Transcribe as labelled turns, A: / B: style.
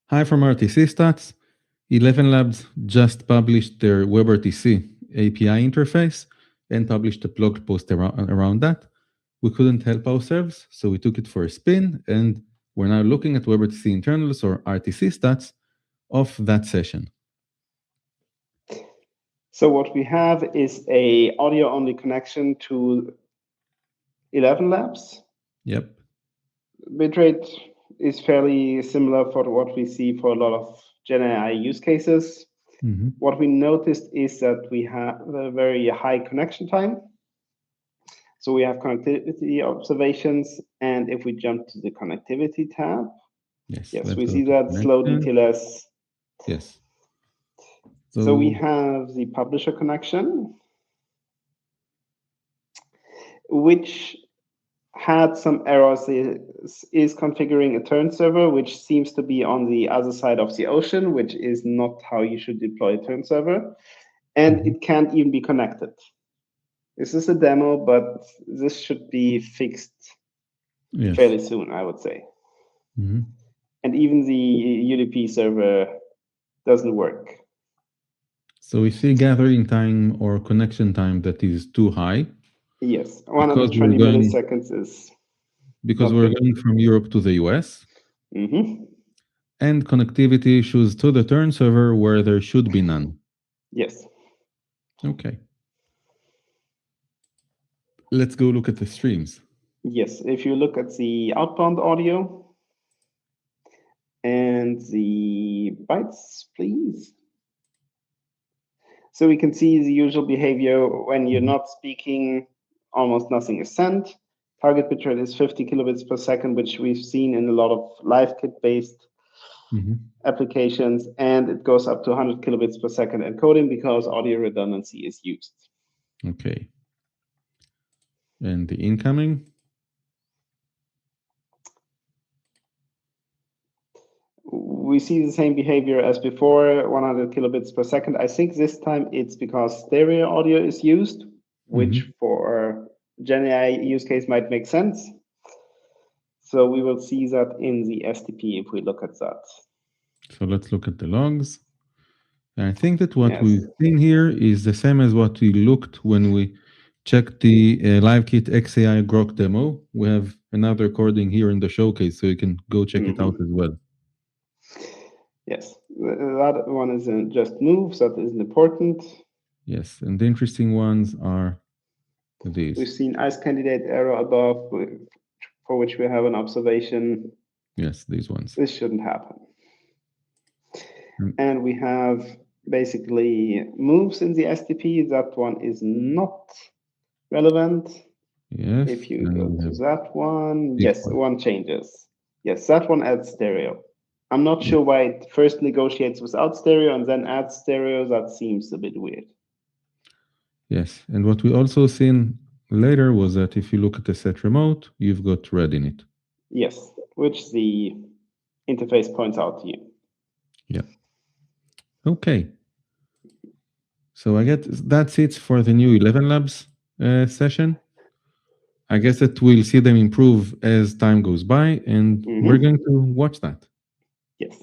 A: Hi from rtcStats. ElevenLabs just published their WebRTC API interface and published a blog post around that. We couldn't help ourselves, so we took it for a spin, and we're now looking at WebRTC internals or RTC stats of that session.
B: So what we have is a audio-only connection to ElevenLabs.
A: Yep.
B: Bitrate is fairly similar for what we see for a lot of Gen AI use cases.
A: Mm-hmm.
B: What we noticed is that we have a very high connection time. So we have connectivity observations, and if we jump to the connectivity tab, yes, we see that slow DTLS.
A: Yes.
B: So we have the publisher connection, which had some errors. It is configuring a turn server, which seems to be on the other side of the ocean, which is not how you should deploy a turn server. And it can't even be connected. This is a demo, but this should be fixed fairly soon, I would say.
A: Mm-hmm.
B: And even the UDP server doesn't work.
A: So we see gathering time or connection time that is too high.
B: Yes, 120 milliseconds is...
A: Because we're going from Europe to the US.
B: Mm-hmm.
A: And connectivity issues to the turn server where there should be none.
B: Yes.
A: Okay. Let's go look at the streams.
B: Yes, if you look at the outbound audio and the bytes, please. So we can see the usual behavior when you're not speaking, almost nothing is sent. Target bitrate is 50 kilobits per second, which we've seen in a lot of LiveKit-based applications, and it goes up to 100 kilobits per second encoding because audio redundancy is used.
A: Okay. And the incoming?
B: We see the same behavior as before, 100 kilobits per second. I think this time it's because stereo audio is used, which for Gen AI use case might make sense. So we will see that in the SDP if we look at that.
A: So let's look at the logs. I think that what we've seen here is the same as what we looked when we checked the LiveKit XAI Grok demo. We have another recording here in the showcase, so you can go check it out as well.
B: Yes, that one isn't just moves, that isn't important.
A: Yes, and the interesting ones are these.
B: We've seen ice candidate error above, for which we have an observation.
A: Yes, these ones.
B: This shouldn't happen. And we have basically moves in the SDP. That one is not relevant.
A: Yes.
B: If you go to that one, yes, one changes. Yes, that one adds stereo. I'm not sure why it first negotiates without stereo and then adds stereo. That seems a bit weird.
A: Yes, and what we also seen later was that if you look at the set remote, you've got red in it.
B: Yes, which the interface points out to you.
A: Yeah. Okay. So I guess that's it for the new ElevenLabs session. I guess that we'll see them improve as time goes by, and we're going to watch that.
B: Yes.